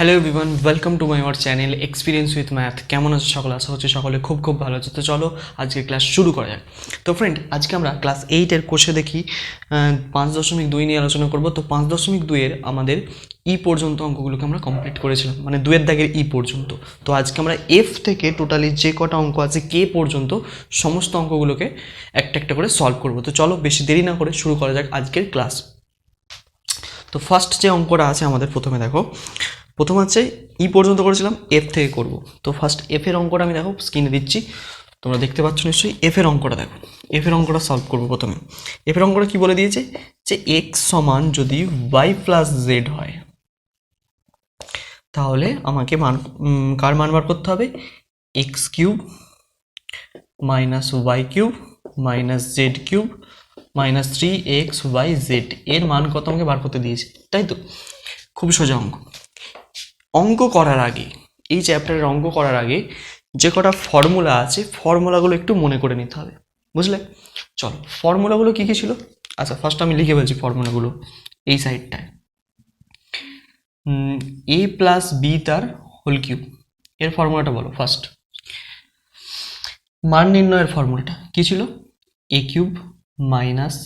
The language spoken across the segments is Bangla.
Hello everyone, welcome to my our channel experience with math. কেমন আছে সকলে? আশা হচ্ছে সকলে খুব খুব ভালো আছে। তো চলো আজকে ক্লাস শুরু করা যাক। তো ফ্রেন্ড, আজকে আমরা ক্লাস 8-এর কোষে দেখি 5.2 নিয়ে আলোচনা করব। তো 5.2-এর আমাদের ই পর্যন্ত অঙ্কগুলোকে আমরা কমপ্লিট করেছিলাম, মানে 2-এর দাগের ই পর্যন্ত। তো আজকে আমরা এফ থেকে টোটালি যে কটা অঙ্ক আছে কে পর্যন্ত সমস্ত অঙ্কগুলোকে একটা একটা করে সলভ করব। তো চলো বেশি দেরি না করে শুরু করা যাক আজকের ক্লাস। তো ফার্স্ট যে অঙ্কটা আছে আমাদের, প্রথমে দেখো, প্রথম হচ্ছে ই পর্যন্ত করেছিলাম, এফ থেকে করব। তো ফার্স্ট এফ এর অঙ্কটা আমি দেখো স্ক্রিনে দিচ্ছি, তোমরা দেখতে পাচ্ছ নিশ্চয়ই। এফ এর অঙ্কটা দেখো, এফ এর অঙ্কটা সলভ করবো। প্রথমে এফ এর অঙ্কটা কি বলে দিয়েছে যে এক্স সমান যদি ওয়াই প্লাস জেড হয়, তাহলে আমাকে কার মান বার করতে হবে? X cube minus Y cube minus Z cube minus 3xyz এর মান কত আমাকে বার করতে দিয়েছে, তাই তো? খুবই সোজা অঙ্ক। অঙ্ক করার আগে, এই চ্যাপ্টারের অঙ্ক করার আগে যে কটা ফর্মুলা আছে, ফর্মুলাগুলো একটু মনে করে নিতে হবে, বুঝলে? চলো, ফর্মুলাগুলো কী কী ছিল? আচ্ছা, ফার্স্ট আমি লিখে বলছি ফর্মুলাগুলো এই সাইডটায়। এ প্লাস বি তার হোল কিউব, এর ফর্মুলাটা বলো ফার্স্ট। মান নির্ণয়ের ফর্মুলাটা কী ছিল? A cube minus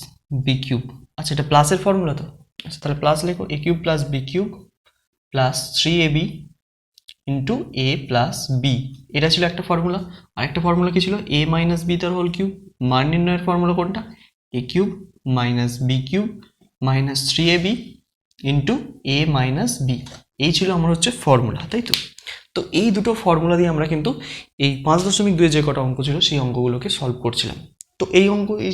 B cube. আচ্ছা, এটা প্লাসের ফর্মুলা তো? আচ্ছা, তাহলে প্লাস লেখো, A cube plus B cube plus 3ab into A plus B. এটা ছিল একটা ফর্মুলা। আরেকটা ফর্মুলা কি ছিল? এ মাইনাস বি তার হোল কিউব। মান নির্ণয়ের ফর্মুলা কোনটা? A cube minus B cube minus 3ab into A minus B. এই ছিল আমার হচ্ছে ফর্মুলা, তাই তো? তো এই দুটো ফর্মুলা দিয়ে আমরা কিন্তু এই 5.2 যে কটা অঙ্ক ছিল সেই অঙ্কগুলোকে সলভ করছিলাম। তো এই অঙ্ক, এই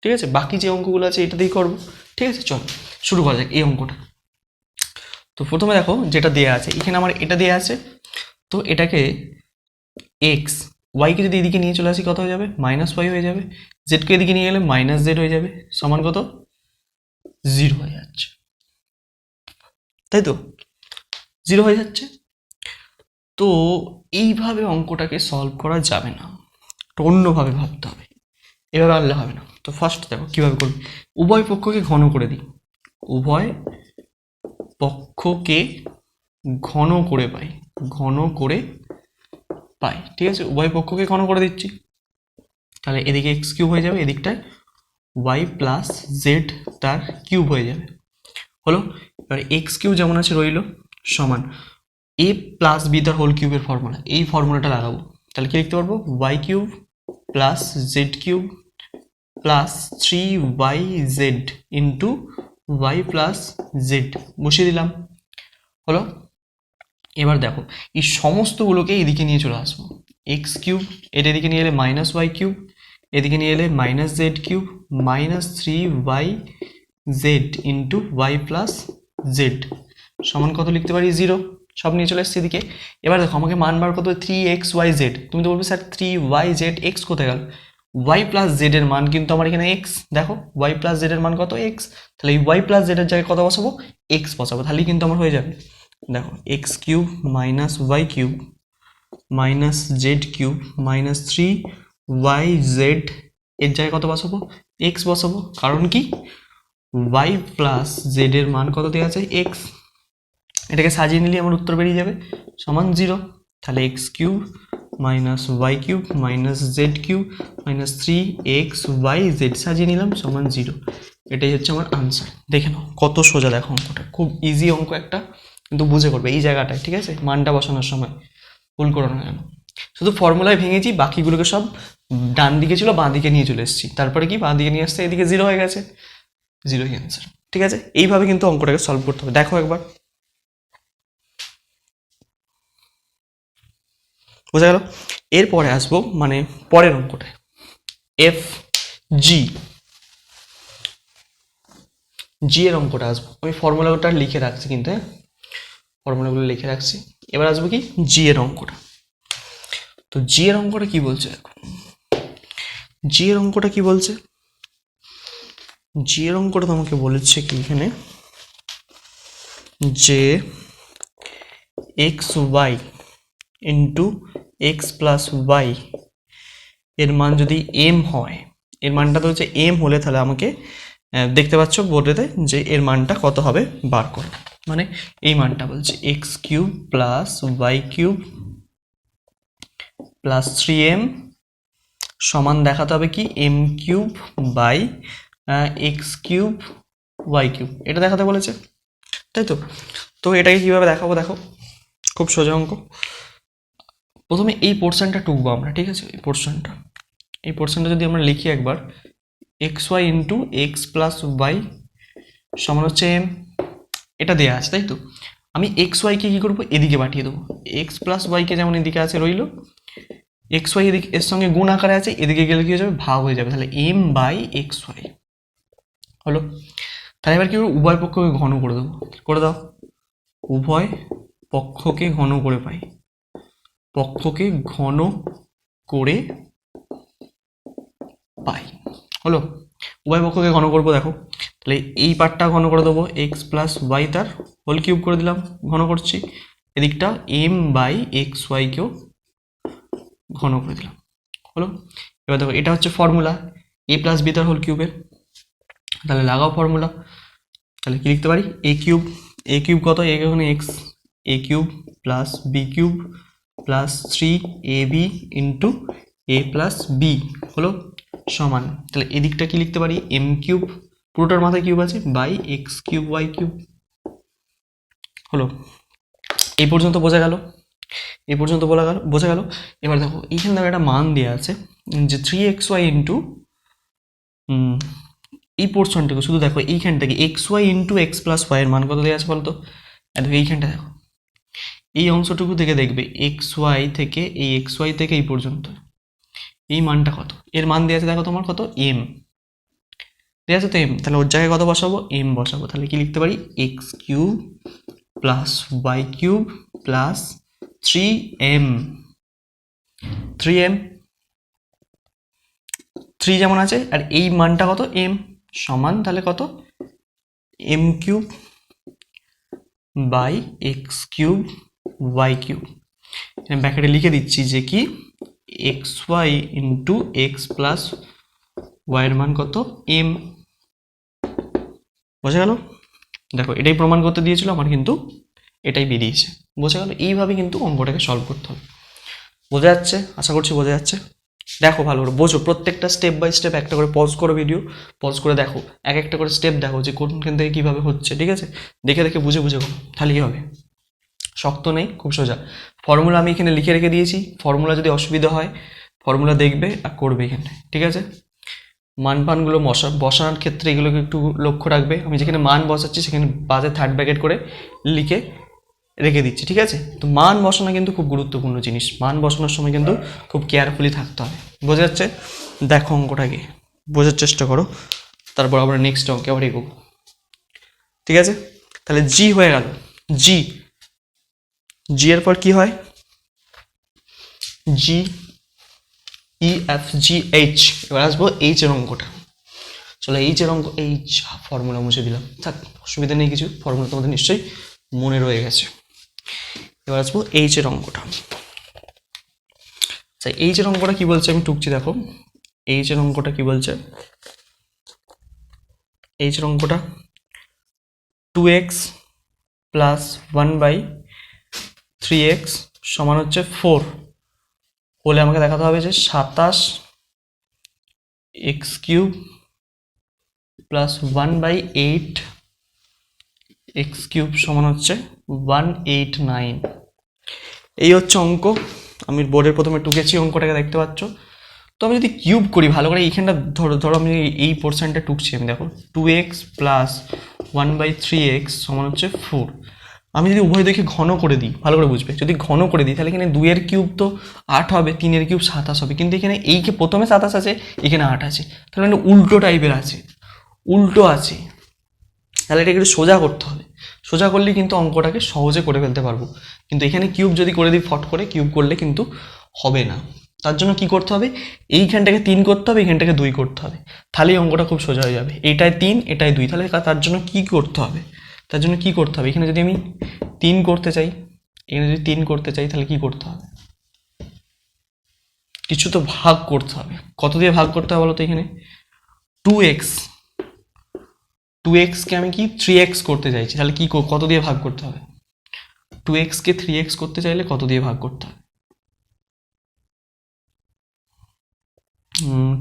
ঠিক আছে, বাকি যে অঙ্কগুলো আছে এটা দিয়েই করবো, ঠিক আছে? চলো শুরু করা যাক এই অঙ্কটা। তো প্রথমে দেখো যেটা দেওয়া আছে এখানে, আমার এটা দেওয়া আছে। তো এটাকে এক্স ওয়াইকে যদি এদিকে নিয়ে চলে আসি, কত হয়ে যাবে? মাইনাস ওয়াই হয়ে যাবে। জেডকে এদিকে নিয়ে গেলে মাইনাস জেড হয়ে যাবে, সমান কত? 0 হয়ে যাচ্ছে, তাই তো? 0 হয়ে যাচ্ছে। তো এইভাবে অঙ্কটাকে সলভ করা যাবে না, তো অন্যভাবে ভাবতে হবে, এভাবে আনলে হবে না। তো ফার্স্ট দেখো কীভাবে করবি। উভয় পক্ষকে ঘন করে দিই, উভয় পক্ষকে ঘন করে পাই, ঘন করে পাই, ঠিক আছে? উভয় পক্ষকে ঘন করে দিচ্ছি, তাহলে এদিকে এক্স কিউব হয়ে যাবে, এদিকটায় ওয়াই প্লাস জেড তার কিউব হয়ে যাবে, হলো। এবার এক্স কিউব যেমন আছে রইল, সমান এ প্লাস বি তার হোল কিউবের ফর্মুলা, এই ফর্মুলাটা লাগাবো। তাহলে কি লিখতে পারবো? Y cube plus Z cube plus 3yz into Y plus Z, বসিয়ে দিলাম, হলো। এবার দেখো এই সমস্তগুলোকে এদিকে নিয়ে চলে আসবো। এক্স কিউব এটা এদিকে নিয়ে এলে মাইনাস ওয়াই কিউব, এদিকে নিয়ে এলে minus Z cube minus 3yz into Y plus Z সমান কত লিখতে পারি? 0। সব নিয়ে চলে এসছে এদিকে। এবার দেখো আমাকে মান বার করতে হবে 3xyz। তুমি তো বলবে স্যার 3yz এক্স কোথায় গেল? ওয়াই প্লাস জেড এর মান কিন্তু আমার এখানে এক্স, দেখো ওয়াই প্লাস জেড এর মান কত? এক্স। তাহলে এই ওয়াই প্লাস জেড এর জায়গায় কত বসাবো? এক্স বসাবো, তাহলেই কিন্তু আমার হয়ে যাবে। দেখো X cube minus Y cube minus Z cube minus 3yz এর জায়গায় কত বসাবো? এক্স বসাবো। কারণ কি? ওয়াই প্লাস জেড এর মান কত দেওয়া আছে? এক্স। এটাকে সাজিয়ে নিলে আমার উত্তর বেরিয়ে যাবে সমান 0। তাহলে X cube minus Y cube minus Z cube minus 3xyz সাজিয়ে নিলাম সমান 0। এটাই হচ্ছে আমার আনসার। দেখে নাও কত সোজা, দেখো অঙ্কটা খুব ইজি অঙ্ক একটা, কিন্তু বুঝে করবে এই জায়গাটায়, ঠিক আছে? মানটা বসানোর সময় ভুল করো না কেন। শুধু ফর্মুলায় ভেঙেছি, বাকিগুলোকে সব ডান দিকে ছিল বাঁ দিকে নিয়ে চলে এসেছি। তারপরে কি বাঁ দিকে নিয়ে আসতে এদিকে 0 হয়ে গেছে, 0ই অ্যান্সার, ঠিক আছে? এইভাবে কিন্তু অঙ্কটাকে সলভ করতে হবে। দেখো একবার, বোঝা গেল? এরপরে আসবো মানে পরের অঙ্কটায়, এফ জি, জি এর অঙ্কটা আসবো। আমি ফর্মুলাটা লিখে রাখছি কিন্তু, হ্যাঁ, ফর্মুলাগুলো লিখে রাখছি। এবার আসবো কি জি এর অঙ্কটা। তো জি এর অঙ্কটা কি বলছে দেখো, জি এর অঙ্কটা কি বলছে? জি এর অঙ্কটা তোমাকে বলেছে কি এখানে, যে X Y into x plus Y এর মান যদি এম হয়, এর মানটা তো হচ্ছে এম হলে তাহলে আমাকে দেখতে পাচ্ছ বোর্ডেতে যে এর মানটা কত হবে বার করো। মানে এই মানটা বলছে X cube plus Y cube plus 3m সমান দেখাতে হবে কি M cube by x cube Y cube, এটা দেখাতে বলেছে, তাই তো। তো এটাকে কিভাবে দেখাবো দেখো, খুব সোজা অঙ্ক। প্রথমে এই পোর্শনটা টুকবো আমরা, ঠিক আছে। এই পোর্শনটা যদি আমরা লিখি একবার, X Y into x plus Y সমান হচ্ছে এম, এটা দেওয়া আছে তাই তো। আমি এক্স ওয়াইকে কী করবো, এদিকে পাঠিয়ে দেবো। এক্স প্লাস ওয়াইকে যেমন এদিকে আছে রইলো, এক্স ওয়াই এদিকে এর সঙ্গে গুণ আকারে আছে, এদিকে গেলে কি হয়ে যাবে, ভাগ হয়ে যাবে। তাহলে এম বাই এক্স ওয়াই হলো। তাহলে এবার কি করবো, উভয় পক্ষকে ঘন করে দেবো, করে দাও। উভয় পক্ষকে ঘন করে পাই, পক্ষকে ঘন করে পাই হলো। উভয় পক্ষকে ঘন করবো, দেখো তাহলে এই পার্টটা ঘন করে দেবো, এক্স প্লাস ওয়াই তার হোল কিউব করে দিলাম, ঘন করছি। এদিকটা এম বাই এক্স ওয়াইকেও ঘন করে দিলাম হলো। এবার দেখো এটা হচ্ছে ফর্মুলা এ প্লাস বি তার হোল কিউবের, তাহলে লাগাও ফর্মুলা। তাহলে কি লিখতে পারি, এ কিউব কত, এখানে x, A cube plus B cube plus 3ab into A plus B হলো সমান, তাহলে এদিকটা কি লিখতে পারি, এম কিউব, পুরোটার মাথায় কিউব আছে, by x cube Y cube হলো। এই পর্যন্ত বোঝা গেল, এই পর্যন্ত বোঝা গেল। এবার দেখো এইখানে দেখো একটা মান দেওয়া আছে যে 3xy ইন্টু এই পোর্শনটাকে শুধু দেখো, এইখানটাকে x Y into x plus Y এর মান কত দেওয়া আছে বলতো, দেখো এইখানটা দেখো, এই অংশটুকু থেকে দেখবে এক্স ওয়াই থেকে এই পর্যন্ত এই মানটা কত, এর মান দেওয়া আছে দেখো তোমার কত, এম দেওয়া আছে তো এম, তাহলে ওর জায়গায় কত বসাবো, এম বসাবো। তাহলে কি লিখতে পারি, X cube plus Y cube plus 3m, 3 যেমন আছে আর এই মানটা কত, এম সমান, তাহলে কত, M cube by x cube Y cube. ব্যাকেটে লিখে দিচ্ছি যে কি x Y into x plus ওয়াইয়ের মান কত, এম। বোঝা গেল, দেখো এটাই প্রমাণ করতে দিয়েছিল আমার, কিন্তু এটাই বেরিয়েছে। বোঝা গেল, এইভাবে কিন্তু অঙ্কটাকে সলভ করতে হবে। বোঝা যাচ্ছে, আশা করছি বোঝা যাচ্ছে। দেখো ভালো করে বোঝো, প্রত্যেকটা স্টেপ বাই স্টেপ একটা করে পজ করো, ভিডিও পজ করে দেখো, এক একটা করে স্টেপ দেখো যে কোনখান থেকে কীভাবে হচ্ছে, ঠিক আছে। দেখে দেখে বুঝে বুঝে করো, তাহলে কী হবে, শক্ত নেই, খুব সোজা। ফর্মুলা আমি এখানে লিখে রেখে দিয়েছি, ফর্মুলা যদি অসুবিধা হয় ফর্মুলা দেখবে আর করবে এখানে, ঠিক আছে। মান পানগুলো বসানোর ক্ষেত্রে এগুলোকে একটু লক্ষ্য রাখবে। আমি যেখানে মান বসাচ্ছি সেখানে বাজে থার্ড ব্র্যাকেট করে লিখে রেখে দিচ্ছি, ঠিক আছে। তো মান বসানো কিন্তু খুব গুরুত্বপূর্ণ জিনিস, মান বসানোর সময় কিন্তু খুব কেয়ারফুলি থাকতে হবে। বোঝা যাচ্ছে, দেখো অঙ্কটাকে বোঝার চেষ্টা করো, তারপর আমরা নেক্সট অঙ্কে আবার এগোবো, ঠিক আছে। তাহলে জি হয়ে গেল, জি এর পর কি হয়, জি ই এফ জি এইচ, এবার আসবো এইচ এর অঙ্কটা। চলো এইচ এর অঙ্ক, এইচ ফর্মুলা মুছে দিলাম, থাক অসুবিধা নেই কিছু, ফর্মুলা তোমাদের নিশ্চয়ই মনে রয়ে গেছে। এবার আসবো এইচ এর অঙ্কটা। আচ্ছা এইচ এর অঙ্কটা কি বলছে আমি টুকছি, দেখো এইচ এর অঙ্কটা কি বলছে, এইচ এর অঙ্কটা 2x প্লাস 1/3x সমান হচ্ছে 4 হলে আমাকে দেখাতে হবে যে 27x³ প্লাস 1/8x³ সমান হচ্ছে 189। এই হচ্ছে অঙ্ক, আমি বোর্ডের প্রথমে টুকেছি অঙ্কটাকে দেখতে পাচ্ছ। তো আমি যদি কিউব করি ভালো করে, এইখানটা ধরো আমি এই পোর্শনটা টুকছি আমি, দেখো 2x প্লাস 1/3x সমান হচ্ছে 4। আমি যদি উভয় দিকে ঘন করে দিই, ভালো করে বুঝবে, যদি ঘন করে দিই তাহলে এখানে 2 এর কিউব তো 8 হবে, 3 এর কিউব 27 হবে, কিন্তু এখানে এইকে প্রথমে 27 আছে, এখানে 8 আছে, তাহলে মানে উল্টো টাইপের আছে, উল্টো আছে। তাহলে এটাকে একটু সোজা করতে হবে, সোজা করলে কিন্তু অঙ্কটাকে সহজে করে ফেলতে পারবো। কিন্তু এখানে কিউব যদি করে দিই ফট করে, কিউব করলে কিন্তু হবে না। তার জন্য কি করতে হবে, এইখানটাকে 3 করতে হবে, এইখানটাকে 2 করতে হবে, তাহলেই অঙ্কটা খুব সোজা হয়ে যাবে। এইটায় 3 এটায় 2, তাহলে তার জন্য কি করতে হবে, এখানে যদি আমি 3 করতে চাই, তাহলে কি করতে হবে, কিছু তো ভাগ করতে হবে। কত দিয়ে ভাগ করতে হবে বলো তো, এখানে 2x 2x কে আমি কি 3x করতে চাইছি, তাহলে কি কত দিয়ে ভাগ করতে হবে? 2x কে 3x করতে চাইলে কত দিয়ে ভাগ করতে হবে?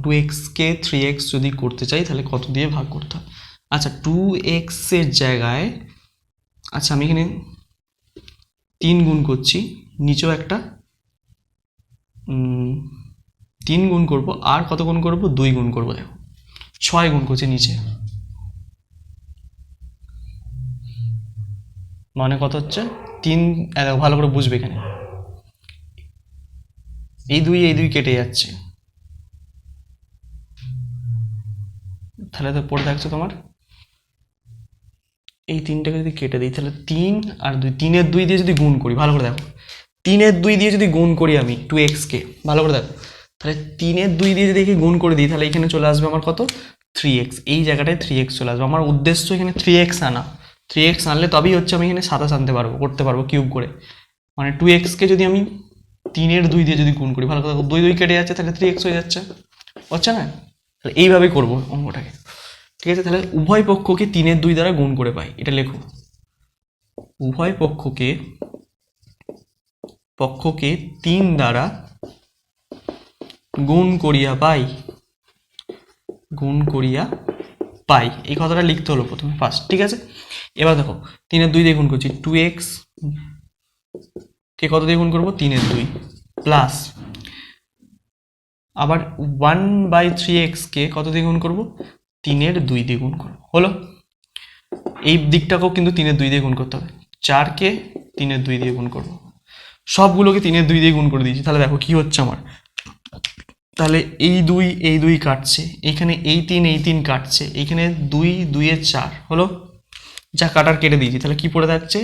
2x কে 3x যদি করতে চাই তাহলে কত দিয়ে ভাগ করতে হবে? আচ্ছা 2x এর জায়গায়, আচ্ছা আমি এখানে 3 গুণ করছি, নিচেও একটা 3 গুণ করব, আর কত গুণ করব? 2 গুণ করব। দেখো 6 গুণ করছি নিচে, মানে কত হচ্ছে? 3, ভালো করে বুঝবে এখানে, এই 2 কেটে যাচ্ছে, তাহলে তো পড়ে থাকছে তোমার এই 3টাকে যদি কেটে দিই তাহলে 3 আর 2, 3-এর 2 দিয়ে যদি গুণ করি, ভালো করে দেখো, 3-এর 2 দিয়ে যদি গুণ করি আমি 2x কে, ভালো করে দেখো, তাহলে 3-এর 2 দিয়ে যদি গুণ করে দিই তাহলে এখানে চলে আসবে আমার কত? 3x। এই জায়গাটায় 3x চলে আসবে। আমার উদ্দেশ্য এখানে 3x আনা, 3x আনলে তবেই হচ্ছে আমি এখানে 27 আনতে পারবো, করতে পারবো কিউব করে। মানে 2x কে যদি আমি 3-এর 2 দিয়ে যদি গুণ করি, ভালো করে দেখো, 2 কেটে যাচ্ছে, তাহলে 3x হয়ে যাচ্ছে, হচ্ছে না? তাহলে এইভাবেই করবো অঙ্কটাকে, ঠিক আছে? তাহলে উভয় পক্ষকে 3-এর 2 দ্বারা গুণ করে পাই, এটা লেখো, উভয় পক্ষকে 3 দ্বারা গুণ করিয়া পাই, এই কথাটা লিখতে হলো প্রথমে ফার্স্ট, ঠিক আছে? এবার দেখো 3-এর 2 দিয়ে গুণ করছি, 2x কে কত দিয়ে গুণ করবো? 3-এর 2 প্লাস, আবার 1/3x কে কত দিয়ে গুণ করবো? 3-এর 2 দিয়ে গুণ করবো, হলো? এই দিকটাকেও কিন্তু 3-এর 2 দিয়ে গুণ করতে হবে, 4 কে 3-এর 2 দিয়ে গুণ করবো, সবগুলোকে 3-এর 2 দিয়ে গুণ করে দিয়েছি। তাহলে দেখো কি হচ্ছে আমার, তাহলে এই 2 কাটছে, এখানে এই 3 কাটছে, এইখানে 2 4 হলো, যা কাটার কেটে দিয়েছি। তাহলে কি পড়ে যাচ্ছে?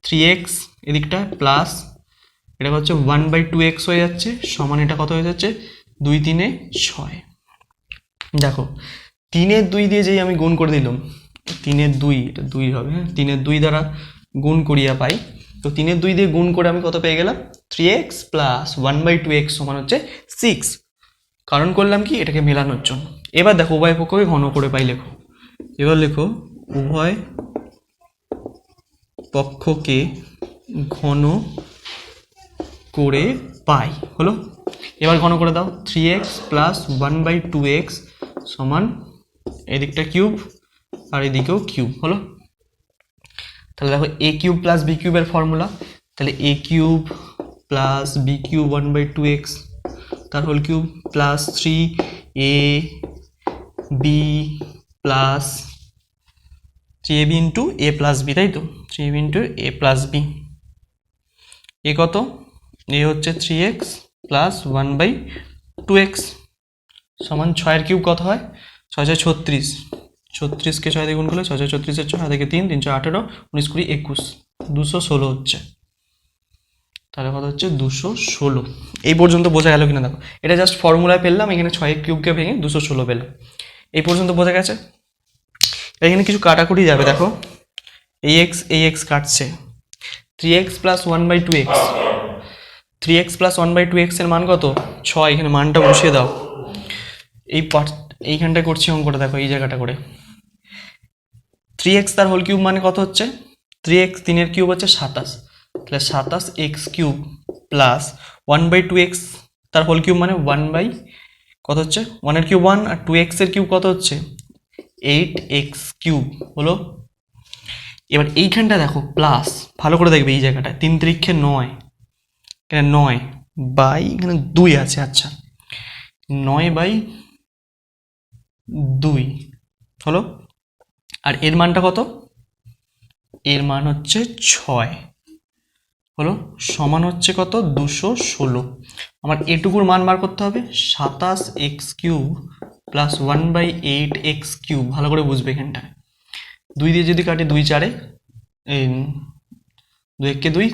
3x এদিকটা প্লাস, এটা হচ্ছে 1/2x হয়ে যাচ্ছে, সমান এটা কত হয়ে যাচ্ছে? 2 3 6। দেখো 3-এর 2 দিয়ে যেই আমি গুণ করে দিলাম, 3-এর 2, এটা 2 হবে, হ্যাঁ, 3-এর 2 দ্বারা গুণ করিয়া পাই, তো 3-এর 2 দিয়ে গুণ করে আমি কত পেয়ে গেলাম? 3x প্লাস 1/2x সমান হচ্ছে 6। কারণ করলাম কি? এটাকে মেলানোর জন্য। এবার দেখো উভয় পক্ষকে ঘন করে পাই, লেখো, এবার লেখো উভয় পক্ষকে ঘন করে পাই, হলো? এবার ঘন করে দাও, 3x প্লাস 1/2x সমান এদিকটা কিউব আর এদিকেও কিউব, হলো? তাহলে দেখো a কিউব প্লাস b কিউবের ফর্মুলা, তাহলে a cube plus b cube 1/2x তার whole cube plus 3ab plus 3ab into a plus b, তাই তো? 3ab into a plus b, এ কত? এ হচ্ছে 3x প্লাস 1/2x সমান 6-এর কিউব কত হয়? 6 6 36, 36কে 6 দিয়ে গুণ করলে 6 6 36-এর 6 থেকে 3 3 18 19 20 21 216 হচ্ছে, তাহলে কত হচ্ছে? 216। এই পর্যন্ত বোঝা গেল কিনা দেখো, এটা জাস্ট ফর্মুলায় পেলাম, এখানে 6-এর কিউবকে ভেঙে 216 পেলাম। এই পর্যন্ত বোঝা গেছে? এখানে কিছু কাটাকুটি যাবে, দেখো এই x কাটছে, 3x plus 1/2x, 3x plus 1/2x এর মান কত? 6, এখানে মানটা বসিয়ে দাও, এই পার্ট এইখানটা করছি অঙ্কটা, দেখো এই জায়গাটা করে 3x তার হোল কিউব মানে কত হচ্ছে? 3x 3-এর কিউব হচ্ছে 27, তাহলে 27x কিউব প্লাস 1/2x তার হোল কিউব মানে 1 কত হচ্ছে? 1-এর কিউব 1 আর 2x এর কিউব কত হচ্ছে? 8x কিউব, হলো? এবার এইখানটা দেখো প্লাস, ভালো করে দেখবে এই জায়গাটায় 3 3 9, এখানে 9 বাই এখানে 2 আছে, আচ্ছা 9/2 হলো, আর এর মানটা কত? এর মান হচ্ছে 6, হলো, সমান হচ্ছে কত? 216। আমার এটুকুর মান বার করতে হবে, 27x cube plus 1/8x cube, ভালো করে বুঝবে এখানটা, 2 দিয়ে যদি কাটি 2 4-এ, 2 1 2,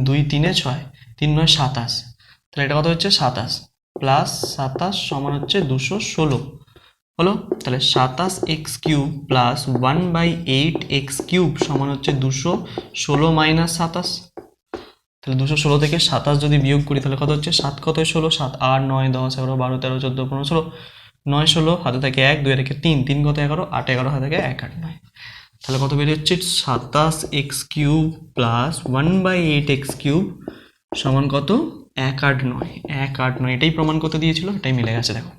2 3 6, 3 9 27, তাহলে এটা কত হচ্ছে? 27 প্লাস 27 সমান হচ্ছে 216, হলো? তাহলে 27x cube plus 1/8x cube সমান হচ্ছে 216 মাইনাস 27, তাহলে 216 থেকে 27 যদি বিয়োগ করি তাহলে কত হচ্ছে? 7 কত 16, 7 8 9 10 11 12 13 14 15 16, 9 16 হাতে থাকে 1, 2 থেকে 3, 3 কত 11, 8 11 হাতে থাকে 1 8 9। তাহলে কত বেরিয়ে হচ্ছে 27x³ প্লাস 1/8x³ সমান কত 1 8 9, 1 8 9। এটাই প্রমাণ করতে দিয়েছিল, এটাই মিলে গেছে। দেখো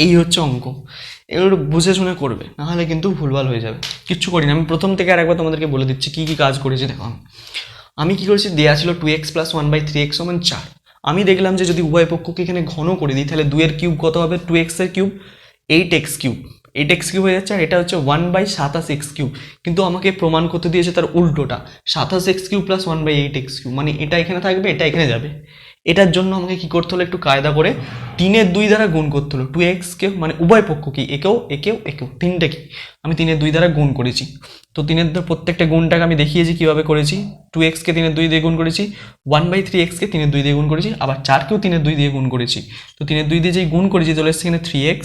এই হচ্ছে অঙ্ক, এগুলো বুঝে শুনে করবে, নাহলে কিন্তু ভুলভাল হয়ে যাবে। কিচ্ছু করি না আমি, প্রথম থেকে আর একবার তোমাদেরকে বলে দিচ্ছি কি কি কাজ করেছি। দেখো আমি কি করেছি, দেওয়া ছিল 2x প্লাস 1/3x সমান 4। আমি দেখলাম যে যদি উভয় পক্ষকে এখানে ঘন করে দিই তাহলে 2 এর কিউব কত হবে, 2x এর কিউব 8x³ 8x³ হয়ে যাচ্ছে, আর এটা হচ্ছে 1/27x³। কিন্তু আমাকে প্রমাণ করতে দিয়েছে তার উল্টোটা, 27x³ প্লাস 1/8x³, মানে এটা এখানে থাকবে, এটা এখানে যাবে। এটার জন্য আমাকে কি করতে হলো, একটু কায়দা করে 3 2 দ্বারা গুণ করতে হলো। 2x-কে মানে উভয় পক্ষ কি একেও একেও একেও তিনটে কি আমি 3 2 দ্বারা গুণ করেছি। তো 3 প্রত্যেকটা গুণটাকে আমি দেখিয়েছি কিভাবে করেছি। 2x-কে 3 2 দিয়ে গুণ করেছি, 1/3x-কে 3 2 দিয়ে গুণ করেছি, আবার 4-কেও 3 2 দিয়ে গুণ করেছি। তো 3 2 দিয়ে যেই গুণ করেছি চলে এসেছে এখানে 3x,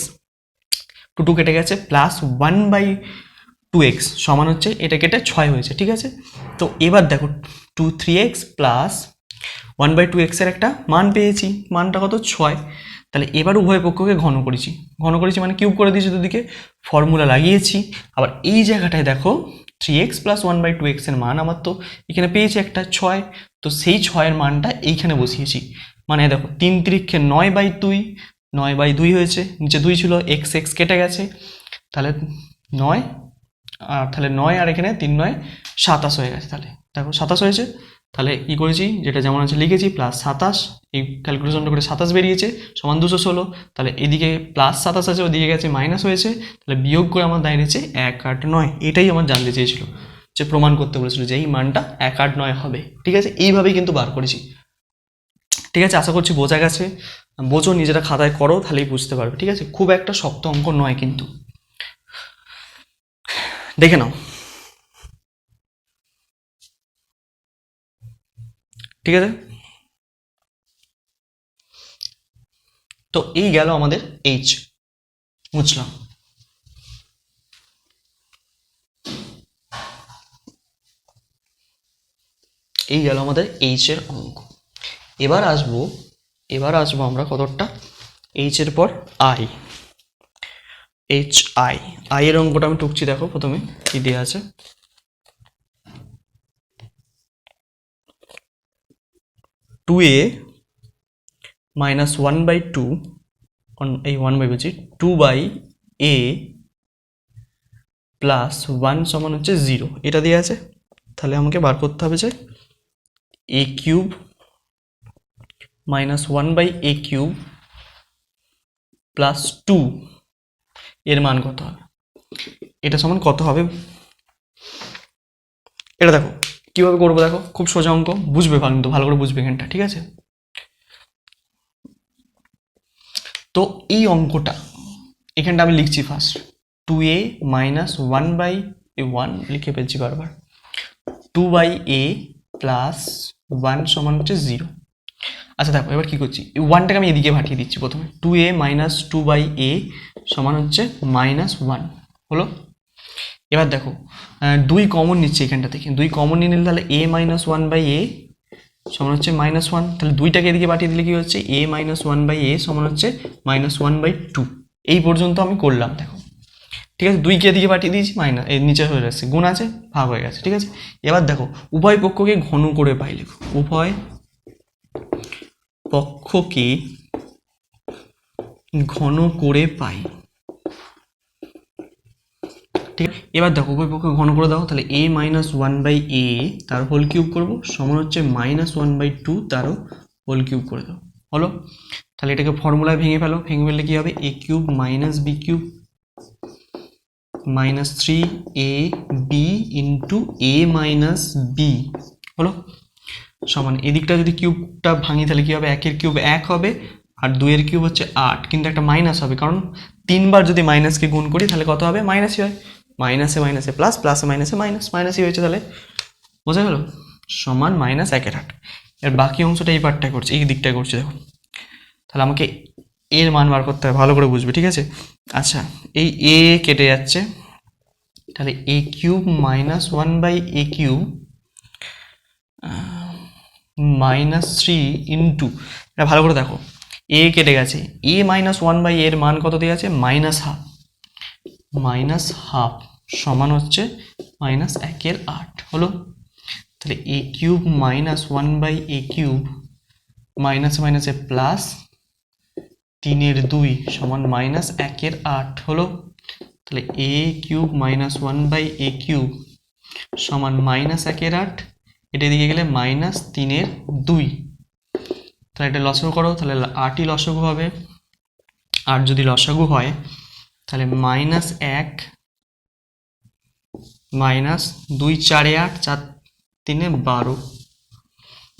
2 কেটে গেছে, প্লাস 1/2x সমান হচ্ছে এটা কেটে 6 হয়েছে, ঠিক আছে। তো এবার দেখো 3x প্লাস 1/2x এর একটা মান পেয়েছি, মানটা কত 6। তাহলে এবার উভয় পক্ষকে ঘন করেছি, ঘন করেছি মানে কিউব করে দিয়েছি দুদিকে, ফর্মুলা লাগিয়েছি। আবার এই জায়গাটায় দেখো 3x প্লাস 1/2x এর মান আমার তো এখানে পেয়েছি একটা 6, তো সেই 6-এর মানটা এইখানে বসিয়েছি। মানে দেখো 3 3 9/2, 9/2 হয়েছে, নিচে 2 ছিল, x x কেটে গেছে, তাহলে 9, আর তাহলে 9 আর এখানে 3 9 27 হয়ে গেছে। তাহলে দেখো 27 হয়েছে। তাহলে কি করেছি, যেটা যেমন আছে লিখেছি, প্লাস 27, এই ক্যালকুলেশনটা করে 27 বেরিয়েছে সমান 216। তাহলে এদিকে প্লাস 27 আছে, ওদিকে গেছে মাইনাস হয়েছে, তাহলে বিয়োগ করে আমার দাঁড়িয়েছে 1 8 9। এটাই আমার জানতে চেয়েছিল, যে প্রমাণ করতে বলেছিল যে এই মানটা 1 8 9 হবে, ঠিক আছে। এইভাবেই কিন্তু বার করেছি, ঠিক আছে। আশা করছি বোঝা গেছে, বোঝো, নিজেরা খাতায় করো, তাহলেই বুঝতে পারবে, ঠিক আছে। খুব একটা শক্ত অঙ্ক নয় কিন্তু, দেখে নাও, ঠিক আছে। তো এই গেল আমাদের এইচ, বুঝলাম। এই গেল আমাদের এইচ এর অঙ্ক। এবার আসবো আমরা কতটা, এইচ এর পর আই, এইচ আই, আই এর অঙ্কটা আমি টুকছি। দেখো প্রথমে কি দেওয়া আছে, টু এ মাইনাস 1/2, এই 1/, 2/a প্লাস 1 সমান হচ্ছে 0, এটা দেওয়া আছে। তাহলে আমাকে বার করতে হবে যে a³ মাইনাস 1/a³ প্লাস 2 এর মান কত হবে, এটা সমান কত হবে। এটা দেখো কিভাবে করবো, দেখো খুব সোজা অঙ্ক, বুঝবে কিন্তু ভালো করে বুঝবে এখানটা, ঠিক আছে। তো এই অঙ্কটা এখানটা আমি লিখছি ফার্স্ট, 2a মাইনাস 1/1 লিখে ফেলছি বারবার, 2/a প্লাস 1 সমান হচ্ছে 0। আচ্ছা দেখো এবার কি করছি, এই 1টাকে আমি এদিকে পাঠিয়ে দিচ্ছি প্রথমে, 2a মাইনাস 2/a সমান হচ্ছে -1 হলো। এবার দেখো 2 কমন নিচ্ছে এখানটা থেকে, 2 কমন নিয়ে নিলে তাহলে a মাইনাস 1/a সমান হচ্ছে -1, তাহলে 2টাকে এদিকে পাঠিয়ে দিলে কি হচ্ছে, a মাইনাস 1/a সমান হচ্ছে -1/2। এই পর্যন্ত আমি করলাম, দেখো ঠিক আছে। 2কে এদিকে পাঠিয়ে দিয়েছি, মাইনাস এই নিচে হয়ে যাচ্ছে, গুণ আছে, ভাগ হয়ে গেছে, ঠিক আছে। এবার দেখো উভয় পক্ষকে ঘন করে পাই, লিখো উভয় পক্ষকে ঘন করে পাই, ঠিক আছে। এবার দেখো উভয় পক্ষকে ঘন করে দাও, তাহলে a মাইনাস 1/a তার হোল কিউব করবো সমান হচ্ছে -1/2 তারও হোল কিউব করে দাও, হলো। তাহলে এটাকে ফর্মুলায় ভেঙে ফেলো, ভেঙে ফেললে কি হবে, a³ minus b³ minus 3ab into a minus b হলো, সমান এদিকটা যদি কিউবটা ভাঙি তাহলে কি হবে, 1-এর কিউব 1 হবে, আর 2-এর কিউব হচ্ছে 8, কিন্তু একটা মাইনাস হবে, কারণ 3বার যদি মাইনাসকে গুণ করি তাহলে কত হবে, মাইনাসই হয়। মাইনাসে মাইনাসে প্লাস, প্লাসে মাইনাসে মাইনাস, মাইনাসই হয়েছে, তাহলে বোঝা গেল, সমান -1/8। এর বাকি অংশটা এই পার্টটাই করছি, এই দিকটাই করছি, দেখো। তাহলে আমাকে এর মান বার করতে হবে, ভালো করে বুঝবে, ঠিক আছে। আচ্ছা এই a কেটে যাচ্ছে, তাহলে a³ মাইনাস 1/a³ -3 ইন্টু, এটা ভালো করে দেখো, এ কেটে গেছে, এ মাইনাস ওয়ান বাই এর মান কত দেওয়া আছে, মাইনাস হাফ, মাইনাস হাফ সমান হচ্ছে মাইনাস একের আট হলো। তাহলে A cube minus one by A cube minus মাইনাসে প্লাস তিনের দুই সমান মাইনাস একের আট হলো। তাহলে A cube minus one by A cube সমান মাইনাস একের আট, এটা দিকে গেলে মাইনাস তিনের দুই। তাহলে এটা লসাগু করো, তাহলে আটই লসাগু হবে। আর যদি লসাগু হয় তাহলে মাইনাস এক মাইনাস দুই চারে আট, চার তিনে বারো,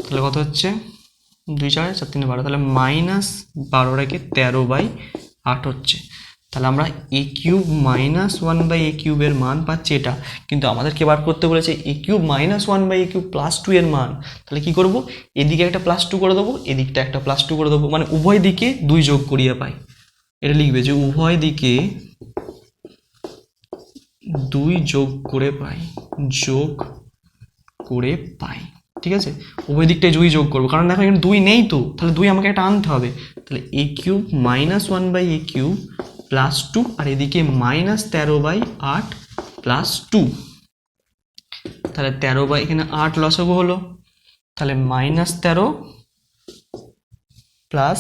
তাহলে কত হচ্ছে, দুই চারে চার তিনে বারো, তাহলে মাইনাস বারো রেখে 13/8 হচ্ছে। তাহলে আমরা A cube minus one by A কিউবের মান পাচ্ছি এটা, কিন্তু আমাদেরকে বার করতে বলেছে A cube minus one by A cube plus two এর মান। তাহলে কি করব, এদিকে একটা প্লাস টু করে দেবো, এদিকটা একটা প্লাস টু করে দেবো, মানে উভয় দিকে দুই যোগ করিয়ে পাই। এটা লিখবে যে উভয় দিকে দুই যোগ করে পাই, যোগ করে পাই, ঠিক আছে। উভয় দিকটায় দুই যোগ করবো, কারণ দেখো এখানে দুই নেই তো, তাহলে দুই আমাকে একটা আনতে হবে। তাহলে A cube minus one by A cube plus two, আর এদিকে মাইনাস 13/8 প্লাস টু, তাহলে 13 এখানে 8 লসাগু হলো, তাহলে মাইনাস 13 প্লাস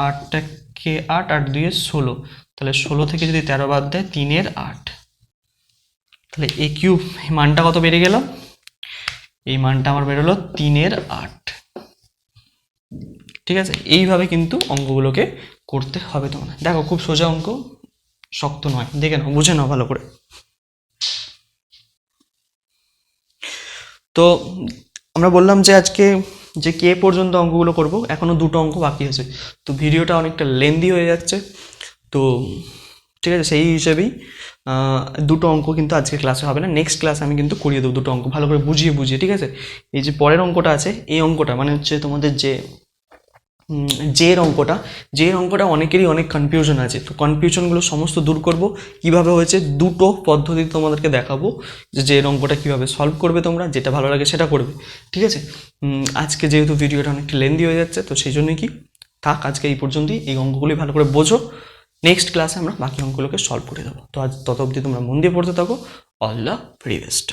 8কে 8, 8 2 16, তাহলে 16 থেকে যদি 13 বাদ দেয় 3-এর 8, তাহলে এ কিউব এই মানটা কত বেড়ে গেল, এই মানটা আমার বেরোলো 3-এর 8। ঠিক আছে, এইভাবে কিন্তু অঙ্কগুলোকে করতে হবে তোমার। দেখো খুব সোজা অঙ্ক, শক্ত নয়, দেখে নাও, বুঝে নাও ভালো করে। তো আমরা বললাম যে আজকে যে কে পর্যন্ত অঙ্কগুলো করব, এখনো দুটো অঙ্ক বাকি আছে, তো ভিডিওটা অনেকটা লেন্দি হয়ে যাচ্ছে। তো ঠিক আছে, সেই হিসেবেই দুটো অঙ্ক কিন্তু আজকে ক্লাসে হবে না, নেক্সট ক্লাসে আমি কিন্তু করিয়ে দেবো দুটো অঙ্ক ভালো করে বুঝিয়ে বুঝিয়ে। ঠিক আছে, এই যে পরের অঙ্কটা আছে, এই অঙ্কটা মানে হচ্ছে তোমাদের যে যে অঙ্কটা অনেকেরই অনেক কনফিউশন আছে, তো কনফিউশনগুলো সমস্ত দূর করব। কিভাবে হয়েছে দুটো পদ্ধতি তোমাদেরকে দেখাবো, যে অঙ্কটা কিভাবে সলভ করবে, তোমরা যেটা ভালো লাগে সেটা করবে। ঠিক আছে, আজকে যেহেতু ভিডিওটা অনেকটা লেন্দি হয়ে যাচ্ছে, তো সেই জন্যই কি থাক আজকে এই পর্যন্তই, এই অঙ্কগুলি ভালো করে বোঝো, নেক্সট ক্লাসে আমরা বাকি অঙ্কগুলোকে সলভ করে দেবো। তো আজ তত অবধি তোমরা মন দিয়ে পড়তে থাকো। All the very best.